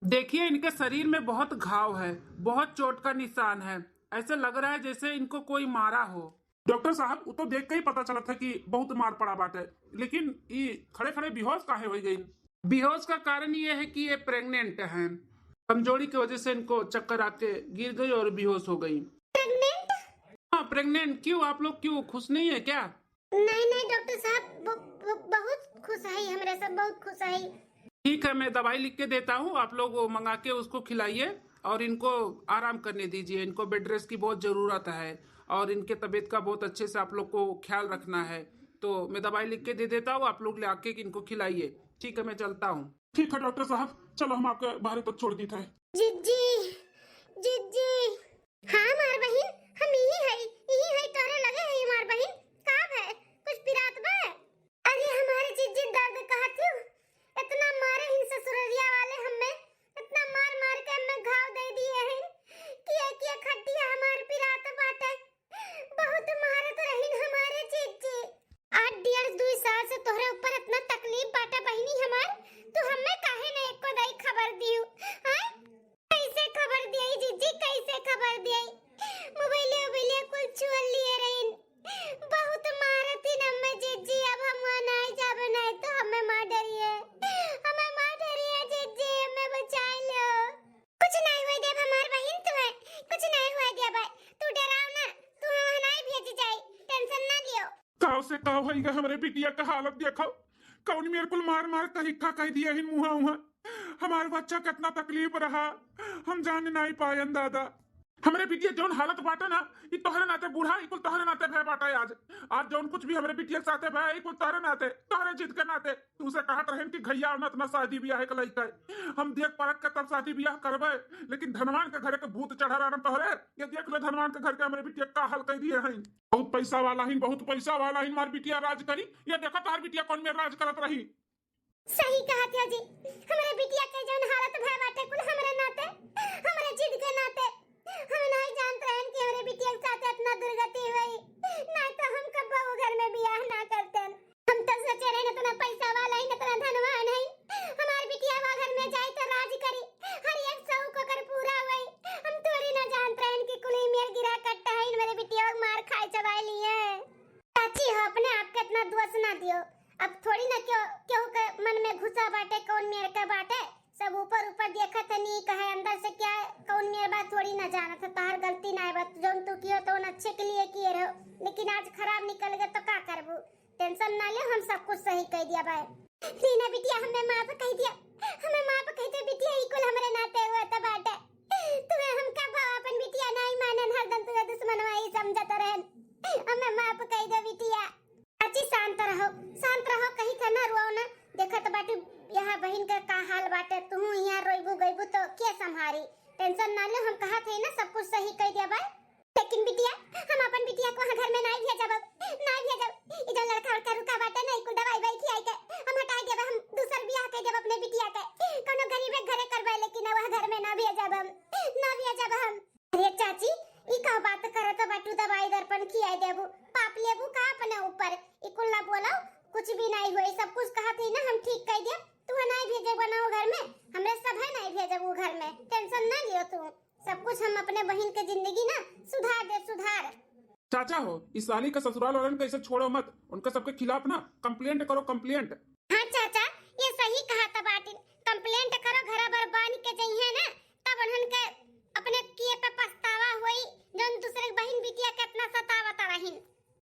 देखिए, इनके शरीर में बहुत घाव है, बहुत चोट का निशान है। ऐसे लग रहा है जैसे इनको कोई मारा हो। डॉक्टर साहब वो तो देख के ही पता चला था कि बहुत मार पड़ा बाटे, लेकिन ये खड़े खड़े बेहोश काहे हो गई? बेहोश का कारण ये है कि ये प्रेग्नेंट हैं। कमजोरी की वजह से इनको चक्कर आके गिर गई और बेहोश हो गई। प्रेग्नेंट? हाँ, प्रेग्नेंट। क्यों, आप लोग क्यों खुश नहीं है क्या? नहीं नहीं डॉक्टर साहब, बहुत खुश है हमारे सब, बहुत खुश है। ठीक है, मैं दवाई लिख के देता हूँ, आप लोग वो मंगा के उसको खिलाइए और इनको आराम करने दीजिए। इनको बेड रेस्ट की बहुत ज़रूरत है और इनके तबीयत का बहुत अच्छे से आप लोग को ख्याल रखना है। तो मैं दवाई लिख के दे देता हूँ, आप लोग ले आके इनको खिलाइए। ठीक है, मैं चलता हूँ। ठीक है डॉक्टर साहब, चलो हम आपके बाहर तक छोड़ दी थे। जिज्जी, जिज्जी। हाँ मार बहन, हम यही है तोरे लगे है मार बहन। काब है, कुछ पिरात बा? अरे हमारे जिज्जी दर्द कहत हूँ, इतना मारे हिन ससुररिया वाले हमें, इतना मार मार के हमें घाव दे दिए हैं कि खट्टिया हमार पिरात बाटे। बहुत मारत रहिन हमारे जिज्जी। 8 डेढ़ 2 साल से तोहरे ऊपर इतना तकलीफ बाटे बहनी हमार, तू हमें काहे ने एको दई खबर दियो? हां, कैसे खबर दिए जीजी, कैसे खबर दिए? मोबाइले कुल चुल लिए रहिन, बहुत मारती नम्मे जीजी। अब हम वहां नहीं जाबे, नहीं तो हमें मार डरिए, जीजी हमें बचा लो। कुछ नहीं हुआ देव हमार बहन, तुम्हें कुछ नहीं हुआ देव भाई, तू डराओ ना, तू वहां नहीं भेज जाई, टेंशन ना लियो। काव से काव होइगा, हमरे बिटिया का हालत देखो। कौन मेरे को मार मार कहिका कह दिया हिन मुहा मुहा। हमारे बच्चा कितना तकलीफ रहा, हम जान नहीं पायन दादा। हमरे बिटिया जौन हालत बाटे ना, ये तोहरे नाते बूढ़ा, ये कुल तोहरे नाते भय बाटे। आज जौन कुछ भी हमरे बिटिया के साथे भय, ये कुल तोहरे नाते, तोहरे जिद के नाते। तू से कहत रहन कि घैया ना तना शादी ब्याह के लइका, हम देख परख के तब शादी ब्याह करबे, लेकिन धनवान के घरे के भूत चढ़ा रहन तोहरे। ये देख ले धनवान के घर के हमरे बिटिया का हाल कर दिए हैं। बहुत पैसा वाला ही, बहुत पैसा वाला ही मार बिटिया राज करी। ये देखो तार बिटिया कौन में राज करत रही। सही कहा थे जी, हमारे बिटिया के जौन हालत भय बाटे कुल हमरे नाते, हमरे जिद के नाते। हम नहीं जानते हैं कि हमारे बिटिया के साथ इतना दुर्गति हुई, नहीं तो हम कब वो घर में ब्याह ना करते। हम तो सोचे रहे ना, तो ना पैसा वाला ही, ना तो धनवान है, हमारी बिटिया वो घर में जाए तो राज करी, हर एक सौ को कर पूरा हुई। हम थोड़ी ना जानते हैं कि कुल मेल गिरा कट्टा है, मेरे बिटिया को मार खाए चबाई लिए। चाची हो, अपने आप के इतना दोष ना दियो। अब थोड़ी ना क्यों के मन में घुसा बाटे कौन मेरे का बाटे, सब ऊपर ऊपर देखा था, नहीं कहे अंदर से क्या कौन मेरे बात थोड़ी ना जाना था। तार गलती ना है, बात जोन तू कियो तो अच्छे के लिए किए रहो, लेकिन आज खराब निकल गया तो का करबू? टेंशन ना ले, हम सब कुछ सही कह दिया भाई। रीना बिटिया हमें माफ कह दिया, हमें माफ कह दे बिटिया, इकुल हमरे नाते हुआ था बाटे। तुम्हें हम कब अपन बिटिया नहीं मानन, हरदम तुम्हें दुश्मन वाई समझत रहन, हमें माफ कह दे बिटिया। चाची शांत रहो, कहीं का ना रोओ ना। देखा तो बाटी यहाँ बहन का हाल बाटे, तू यहाँ रोइबू गइबू तो के संभारी? टेंशन ना ले, हम कहा थे ना सब कुछ सही कह दिया भाई। लेकिन बिटिया, हम अपन बिटिया को घर में नहीं भेजब, इधर लड़का रुका बाटे नहीं, कुल दवाई बाई खियाई के हम हटा देब, हम दूसर बियाह कर देब अपने बिटिया के, कोनो गरीब घरे करबे, लेकिन वह घर में ना भेजब हम। अरे चाची, ई का बात करत बाटू, दवाई दर्पण खियाई देबू, पाप लेबू का अपने ऊपर? इकुल ना बोलो, कुछ भी नहीं हुई, सब कुछ कहा थी ना, हम ठीक कह दिया। तू नहीं भेजे बनाओ घर में, हमरे सब है नहीं भेजे वो घर में, टेंशन ना लियो तू। सब कुछ हम अपने बहन के जिंदगी ना सुधार। चाचा हो, इस साली का ससुराल वालन कैसे छोड़ो मत, उनका सबके खिलाफ ना कंप्लेंट करो, कंप्लेंट। हाँ चाचा, ये सही कहा था बाटिन, कंप्लेंट करो, घर भर बांध के जइहे ना, तब उन्हन के अपने किए पे पछतावा होई, जोन दूसरे बहन बिटिया के इतना सतावत रहिन।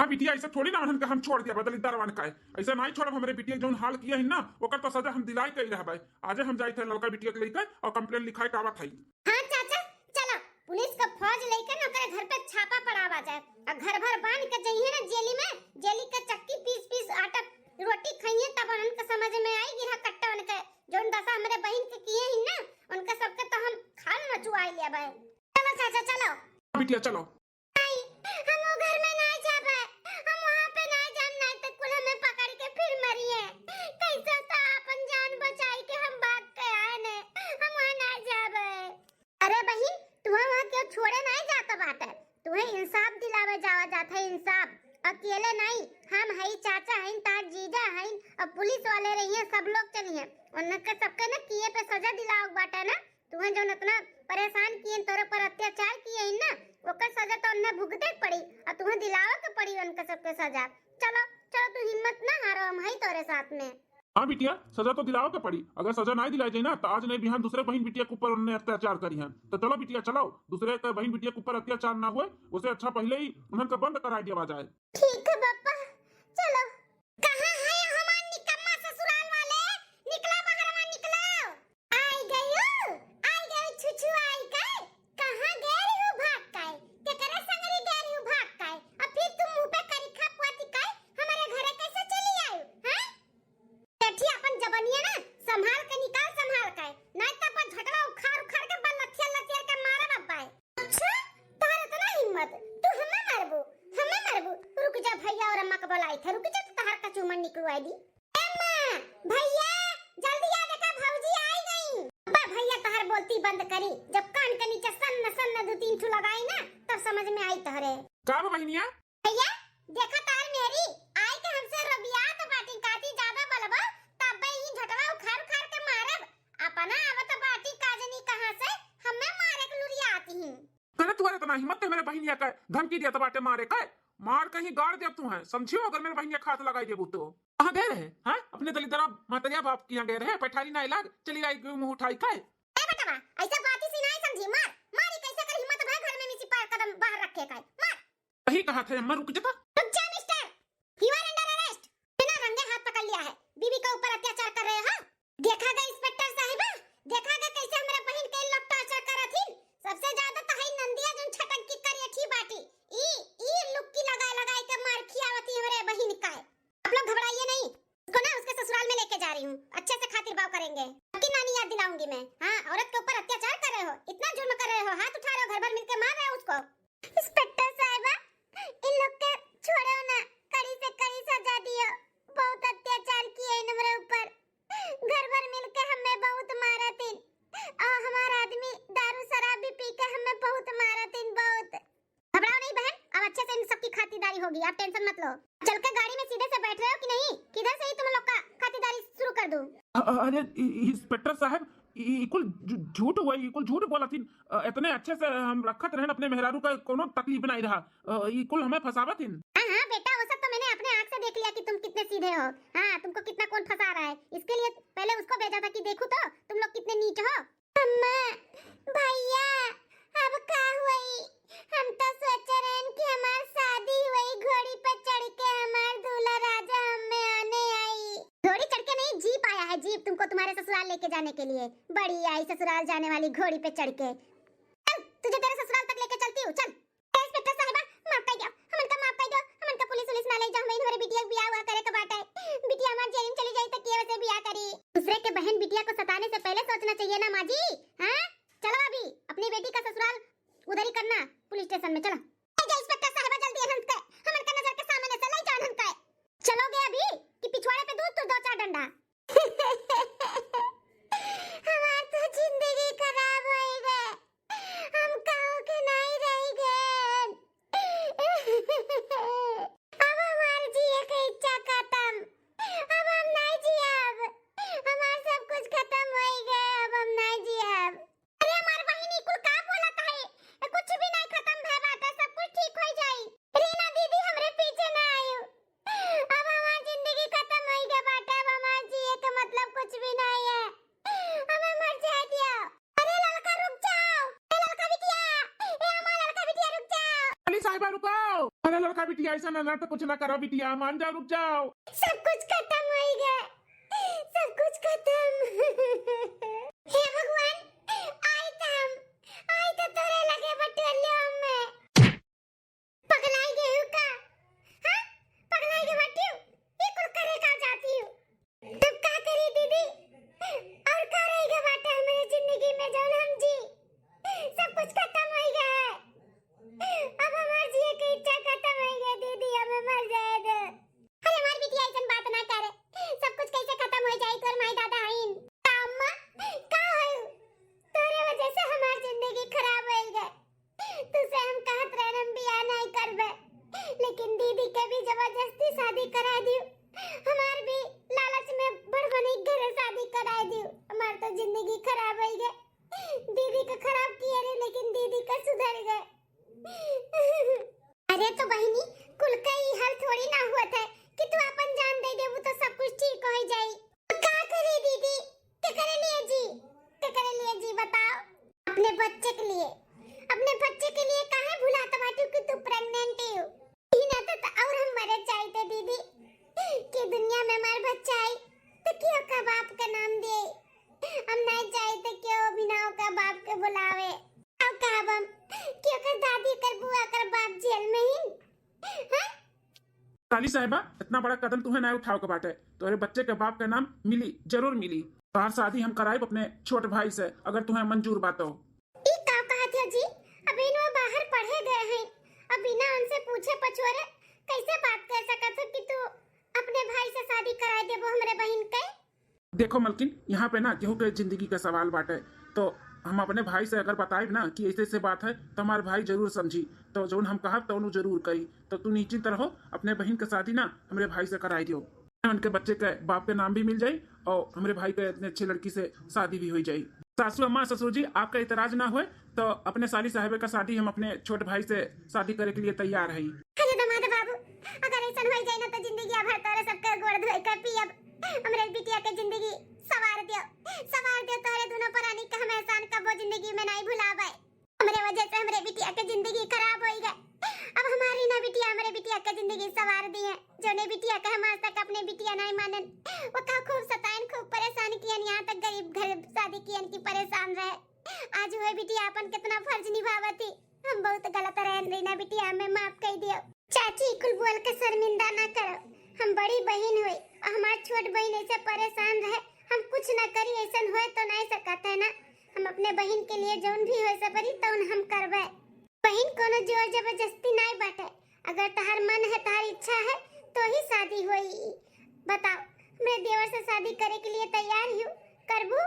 हाँ बिटिया, ऐसा थोड़ी ना उनके हम छोड़ दिया बदली दरवान का है, ऐसा नहीं छोड़ब। हमरे बिटिया जौन हाल किया है ना, ओकर तो सजा हम दिलाई कई रह भाई। आज हम जाई थे लड़का बिटिया के लेकर और कंप्लेंट लिखाई का आवत है। हाँ चाचा, चलो पुलिस का फौज लेकर ना ओकरे घर पे छापा पड़ावा जाए, और घर भर बांध के जइहे ना जेली में, जेली का चक्की पीस आटा रोटी खाइए, तब उनके समझ में आई गिरा कट्टा उनके जोन दशा हमरे बहन के किए हैं ना, उनके सबके तो हम खाल मचुआई लिया भाई। चलो चाचा चलो। बिटिया चलो। नहीं, हम वो घर में नहीं जाबे, हम वहां पे नहीं जाम, नहीं तो कुल हमें पकड़ के फिर मरिए। कैसे तो अपन जान बचाई के हम भाग के आए ने, हम वहां नहीं जाबे। अरे बहन, तू वहां क्यों छोड़े नहीं जाता बाटे? तुम्हें इंसाफ दिलावे जावा जाता है, इंसाफ। अकेले नहीं, हम है चाचा हैं, तार जीजा हईन और पुलिस वाले रही हैं, सब लोग चली हैं और न सबके न किए पे सजा दिलाओ बाटा ना। तुहे जो इतना परेशान किए तोरे पर अत्याचार किए हैं ना, ओकर सजा तो उन्हें भुगते पड़ी और तुहे दिलावे के पड़ी उनके सबके सजा। चलो चलो तू हिम्मत ना हारो, हम हई तोरे साथ में। हाँ बिटिया, सजा तो दिलाओ के पड़ी। अगर सजा नहीं दिलाई जाए ना तो आज नहीं बिहान दूसरे बहन बिटिया के ऊपर उन्होंने अत्याचार करी हैं। तो चलो बिटिया चलो, दूसरे के बहन बिटिया के ऊपर अत्याचार ना हुए उससे अच्छा पहले ही उन्हें बंद करा दिया जाए। ठीक है पापा, चलो। कहाँ है हमार निकम्मा ससुराल वाले? निकला बाहरवा, निकलो। आई गई छुछु आई गए। कहाँ गए हो भाग काए? केकरे संगरी गए हो भाग काए? अब फिर तुम मुंह पे करिखा पुआती काए हमारे घरे कैसे चली आयो? हैं? बैठी अपन जबनिया ना संभाल के निकाल, संभाल के नहीं तो अपन झगड़ा उखाड़ के लथिया के मारे बाबा। अच्छा तार इतना हिम्मत, तू हमें मारबू? रुक जा भैया और अम्मा को बुलाई थे, रुक जा तहार का चुमन निकलवाई दी। अम्मा भैया जल्दी आ, देखा भौजी आई गई। अब्बा भैया तहार बोलती बंद करी, जब कान के नीचे सन्न दो तीन ठू लगाई ना तब समझ में आई तहरे। का बहनिया? भैया देखा तार मेरी आई के हमसे रबिया तो बाटी काटी ज्यादा बलबा तब ही झटवा उखाड़ के मारब। अपना आवत बाटी काजनी कहां से हमें मारे के लुरिया आती हूं। तेरे तुम्हारे इतना हिम्मत है मेरे बहनिया का धमकी दिया तो बाटे मारे का मार कहीं गाड़ दे तू है, समझियो अगर मेरे बहनिया खात लगाई देबू तो। कहां गए रहे हैं? अपने दलिदरा मातरिया बाप की यहां गए रहे, पैठारी ना इलाज चली आई मुंह उठाई का। ए बेटा ऐसा बात ही सुनाई समझी, मारी कैसे कर हिम्मत भाई घर में मिसी पार कदम बाहर रखे का मार। वही कहा था अम्मा, रुक जा mister, you are under arrest. बिना रंगे हाथ पकड़ लिया है, बीवी के ऊपर अत्याचार कर रहे हो। देखा गया इंस्पेक्टर साहिबा, देखा गया कैसे हमारे बहन के लोग टॉर्चर करथिन। सबसे ज्यादा तो है नंदिया जो छटक की करियठी बाटी ई लुक्की लगा के मार खियावती हमारे बहन का। आप लोग घबराइए नहीं, उसको ना उसके ससुराल में लेके जा रही हूँ, अच्छे से खातिर भाव करेंगे। आपकी नानी याद दिलाऊंगी मैं। हाँ औरत के ऊपर अत्याचार कर रहे हो, इतना जुल्म कर रहे हो, हाथ उठा रहे हो, घर भर मिलकर मार रहे हो उसको। इंस्पेक्टर साहिबा इन लोग के छोड़ो ना, कड़ी से कड़ी सजा दियो, बहुत अत्याचार किए इन हमारे ऊपर, घर भर मिलकर हमें बहुत मारा तीन और हमारा आदमी दारू शराब भी पी के हमें बहुत मारा तीन। बहुत घबराओ नहीं बहन, अब अच्छे से इन सबकी खातिरदारी होगी, आप टेंशन मत लो। चल के गाड़ी में सीधे से बैठ रहे हो कि नहीं? किधर से ही तुम लोग का खातिरदारी शुरू कर दूं? अरे इंस्पेक्टर साहब कुल झूठ हुआ, कुल झूठ बोला थी। इतने अच्छे से हम रखत रहे अपने मेहरारू का, कोनो तकलीफ नहीं रहा, कुल हमें फसावा थी। हाँ बेटा वो सब तो मैंने अपने आँख से देख लिया कि तुम कितने सीधे हो। हाँ तुमको कितना कौन फंसा रहा है, इसके लिए पहले उसको भेजा था कि देखो तो तुम लोग कितने नीच हो। अम्मा भैया अब का हुई, हम तो सोच रहे हैं कि हमारी शादी हुई, घोड़ी पर चढ़ के हमार दूल्हा राजा हमें आने आई। घोड़ी चढ़ के नहीं, जीप आया है, जीप तुमको तुम्हारे ससुराल लेके जाने के लिए। बड़ी आई ससुराल जाने वाली घोड़ी पे चढ़ के। चल तुझे तेरे ससुराल तक लेके चलती हूँ, चल। इंस्पेक्टर साहिबा माफ कर दो, माफ कर दो, हमन का पुलिस ना ले जाओ, हमें हमारे बिटिया बियाह हुआ करे के बाटे। बिटिया हमार जेल में चली जाई तो के वैसे बियाह करी। दूसरे के बहन बिटिया को सताने से पहले सोचना चाहिए ना माँ जी। हां चलो अभी अपनी बेटी का ससुराल उधर ही करना, पुलिस स्टेशन में चलो। इंस्पेक्टर साहिबा जल्दी हमन का नजर के सामने से ले जाओ हमका। चलोगे अभी कि पिछवाड़े पे दूध तो दो चार डंडा। हमार तो जिंदगी खराब होई रे, हम कहो के नहीं रही गए। अब हमार जिए के इच्छा खत्म, अब हम नहीं जियब, हमार सब कुछ खत्म होई गए, अब हम नहीं जियब। अरे हमार बहिनी कुल का बोलत है, कुछ भी नहीं खत्म भे बाटे, सब कुछ ठीक हो जाई। रीना दीदी हमरे पीछे ना आयो, अब हमार जिंदगी खत्म होई गए बाटे, अब हमार जिए के मतलब कुछ भी नहीं है, हमें मर जाए दिया। अरे लड़का रुक जाओ, ए लड़का बिटिया, ए हमार लड़का बिटिया रुक जाओ। अली साहिबा रुको, अरे लड़का बिटिया ऐसा ना तो कुछ ना करो बिटिया, मान जाओ, रुक जाओ। सब कुछ खत्म हो गया, सब कुछ खत्म। हे भगवान आई तो तोरे लगे बटोलियो में पगलाई गई हूं का। हां पगलाई के बटियो ये कुल करे का जाती हूं, तब का करी दीदी और करेगा बाटा हमारी जिंदगी में जो हम जी, सब कुछ खत्म हो गया है, अब हमार जिए की इच्छा खत्म हो गई दीदी, हमें मर जाए दे। अरे हमारी बिटिया ऐसा बात ना करे, सब कुछ कैसे खत्म हो जाए तोर माई दादा आइन। अम्मा का है बच्चे के लिए, अपने बच्चे के लिए काहे भुलाता बाटू कि तू प्रेग्नेंट हो। ही ना तो और हम मरे चाहते दीदी कि दुनिया में हमार बच्चा आई तो क्यों का बाप का नाम दे। हम नहीं चाहते क्यों बिना का बाप के बुलावे। अब का हम क्यों कर दादी कर बुआ कर बाप जेल में ही। हाँ? काली साहिबा, इतना बड़ा कदम तुम्हें ना उठाओ के बाटे। तुम्हारे बच्चे के बाप का नाम मिली, जरूर मिली। बाहर शादी हम कराए अपने छोटे भाई से, अगर तुम्हें मंजूर बात हो। ई का कहा थे जी, अभी नो बाहर पढ़े गए हैं, अब बिना उनसे पूछे पछोरे कैसे बात कर सकत हो कि तू अपने भाई से शादी कराए देबो हमरे बहन के। देखो मलकिन, यहाँ पे ना केहू के जिंदगी का सवाल बाटे, तो हम अपने भाई से अगर बताए ना कि ऐसे ऐसे बात है तो हमारे भाई जरूर समझी, तो जो हम कहा तो उन्हें जरूर करी। तो तू निश्चिंत रहो, अपने बहन के शादी ना हमारे भाई से कराई दियो। उनके बच्चे के बाप के नाम भी मिल जाये और हमारे भाई के इतने अच्छी लड़की से शादी भी हो जाये। सासू अम्मा ससुर जी, आपका इतराज ना हो तो अपने साली साहिबे का शादी हम अपने छोटे भाई से शादी करे के लिए तैयार है। अरे दमाद बाबू, अगर ऐसा हो जाए ना तो जिंदगी भर तोरे सबके गोड़ धोए के पियब। हमरे बिटिया के जिंदगी सवार दियो तोरे दोनों प्राणी का हम एहसान कबो जिंदगी में नहीं भुलावे। हमरे वजह से हमरे बिटिया के जिंदगी खराब होई गए। अब हमारी ना बिटिया हमरे बिटिया के जिंदगी सवार दी है। जोने बिटिया का हम आज तक अपने बिटिया नहीं मानन, वो का खूब सताएन, खूब परेशान कियन, यहाँ तक गरीब घर शादी कियन की परेशान रहे। आज हुए बिटिया अपन कितना फर्ज निभावती। हम बहुत गलत रहन रही ना बिटिया, हमें माफ कर दियो। चाची कुल बोल के शर्मिंदा ना करो। हम बड़ी बहन हुई, हमार छोट बहन ऐसे परेशान रहे, हम कुछ न करी ऐसा होए तो नहीं सकत है ना। हम अपने बहन के लिए जौन भी होए सबरी तौन हम करबे। बहन कोनो जोर जबरदस्ती नहीं बाटे। अगर तहार मन है, तहार इच्छा है तो ही शादी होई। बताओ, मैं देवर से शादी करे के लिए तैयार हूँ, करबू?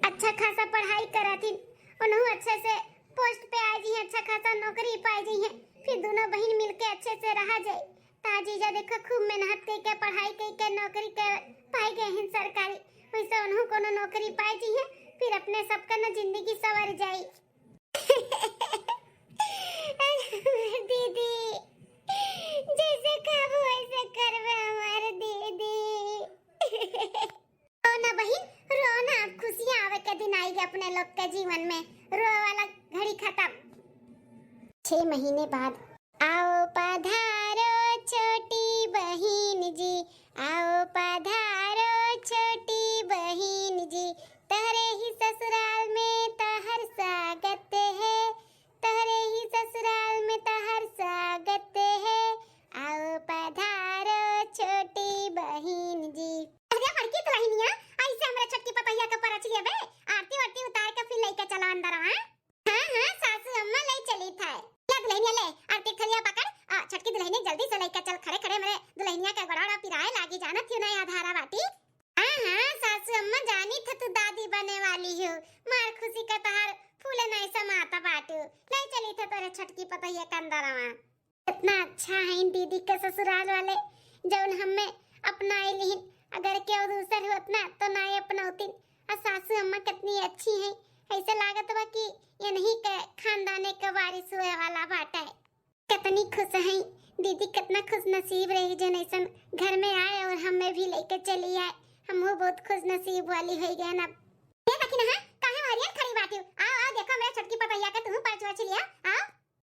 अच्छा खासा पढ़ाई करातीन, उन्हों अच्छे से पोस्ट पे आ जी, अच्छा खासा नौकरी पा जी है, फिर दोनों बहन मिलके अच्छे से रहा जाए। ताजीजा देखो खूब मेहनत करके पढ़ाई करके नौकरी के पाई गए हैं सरकारी, वैसे उन्हों कोनो नौकरी पाई जी है, फिर अपने सबका ना जिंदगी सवर जाए। दीदी जैसे खाबू वैसे करवे हमारे दीदी। रो ना बहन, रो ना, खुशियां आवे के दिन आएगी अपने लोग के जीवन में, रो वाला घड़ी खत्म। 6 महीने बाद आओ पधारो छोटी बहन जी, आओ पधारो छोटी बहन जी, तहरे ही ससुराल में तहर स्वागत है, तहरे ही ससुराल में तहर स्वागत है, आओ पधारो छोटी बहन जी। अरे फड़की तो रहीनिया, ऐसे हमरा छोटकी पपैया के परच लिया बे, आरती वारती उतार के फिर लेके चलो अंदर। हां सासू अम्मा ले चली था। क्या दुल्हनिया ले आरती खलिया पकड़, छोटकी दुल्हनिया जल्दी से लेके चल, खड़े खड़े मेरे दुल्हनिया का गड़ाड़ा पिराए लागी जाना क्यों नहीं आधारा बाटी। हां सासू अम्मा, जानी था तू दादी बने वाली हो, मार खुशी का तहार फूले नहीं समाता बाटू, ले चली था तेरे छोटकी पपैया के अंदर। कितना अच्छा है दीदी के ससुराल वाले, जौन हमें अपनाए लिहिन, अगर केहू दूसर होत ना तो नहीं अपनौतिन। और सासू अम्मा कितनी अच्छी हैं, ऐसे लागत बा कि ये नहीं के खानदाने के वारिस हुए वाला बाटा है। कितनी खुश हैं दीदी, कितना खुश नसीब रही जो ऐसन घर में आए और हमें भी लेके चली आए। हम वो बहुत खुश नसीब वाली हो गए ना। ये देखी ना, काहे हरियर खड़ी बाटी, आओ आओ देखो मेरे छोटकी पपैया का तू परच वच लिया। आओ।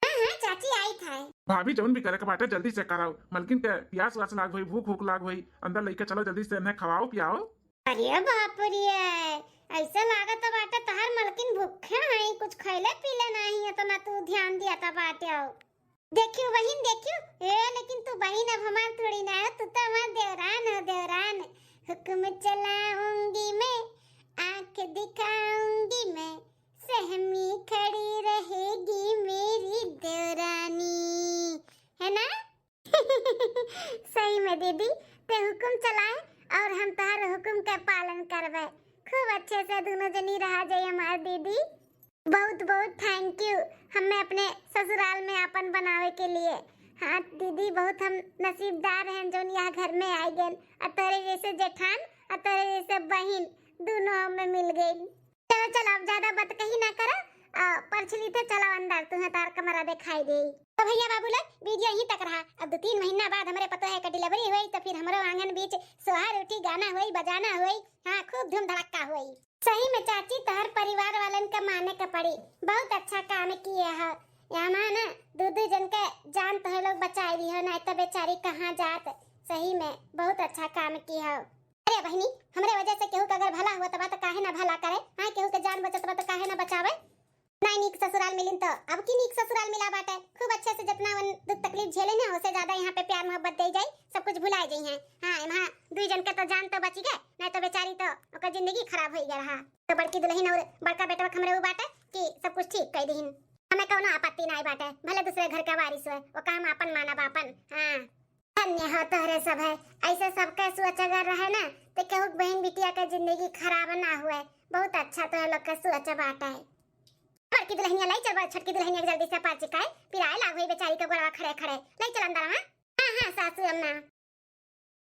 हां चाची आई था। भाभी जौन भी करे के बाटे जल्दी से कराओ, मलकिन के प्यास वास लाग होई, भूख भूख लाग होई, अंदर लेके चलो जल्दी से, इन्हें खवाओ पियाओ। अरे बाप रे, ऐसा लागत बाटे तहार मलकिन भूखे हैं, कुछ खैले पीले नहीं है तो ना तू ध्यान दिया था बाटे। आओ देखियो बहन देखियो, लेकिन तू बहन अब हमार थोड़ी ना है, तू तो हमार देवरान हो, देवरान। हुक्म चलाऊंगी मैं, आंख दिखाऊंगी मैं, सहमी खड़ी रहेगी मेरी देवरानी, है ना? सही में दीदी, ते हुक्म चलाए और हम तार हुक्म का पालन करवे, खूब अच्छे से दोनों जनी रहा जाए हमार दीदी। बहुत बहुत थैंक यू हमें अपने ससुराल में अपन बनावे के लिए। हाँ दीदी, बहुत हम नसीबदार हैं जो यहाँ घर में आए गए, और तेरे जैसे जेठान और तेरे जैसे बहन दोनों हमें मिल गई। चलो चलो अब ज्यादा बात कही ना करो, परछली थे चलो अंदर, तुम्हें तार कमरा दिखाई दे। तो भैया बाबू लोग वीडियो यहीं तक रहा। अब 2-3 महीना बाद हमारे पता है कि डिलीवरी हुई, तो फिर हमारे आंगन बीच सोहर उठी, गाना हुई, बजाना हुई, हाँ खूब धूम धड़क्का हुई। सही में चाची तोहर परिवार वालन का माने का पड़ी, बहुत अच्छा काम किए है। यहाँ ना दू जन के जान तोहर लोग बचाई दी हो, नहीं तो बेचारी कहाँ जात। सही में बहुत अच्छा काम किए हो। अरे बहनी, हमरे वजह से केहू का अगर भला हुआ तब तो काहे ना भला करे, हाँ केहू के जान बचत बा तो काहे ना बचावे। नहीं नीक ससुराल मिलिन तो अब की नीक ससुराल मिला बाटे, खूब अच्छे से जितना दुख तकलीफ झेले ना उससे ज्यादा यहाँ पे प्यार मोहब्बत दे जाई, सब कुछ भुला जाई हैं। हाँ यहाँ दुई जन के तो जान तो बची गए, नहीं तो बेचारी तो ओकर जिंदगी खराब हो गया रहा। तो बड़की दुल्हन और बड़का बेटा हमरे वो बाटे कि सब कुछ ठीक कर दीहिन, हमें कौनो आपत्ति नहीं बाटे, भले दूसरे घर का वारिस हो, वो काम अपन माना बापन। हाँ धन्य हो तोहरे सब है, ऐसे सबके सोच अगर रहे ना तो केहू बहन बिटिया के जिंदगी खराब ना हुए। बहुत अच्छा तो लोग का सोच बाटे है। बड़की दुल्हनिया लाई चल, छोटकी दुल्हनिया जल्दी से पाचिकाए, फिर आए लाग हुई बेचारी के गोड़वा खड़े खड़े लाई चल अंदर। हाँ हाँ सासू अम्मा।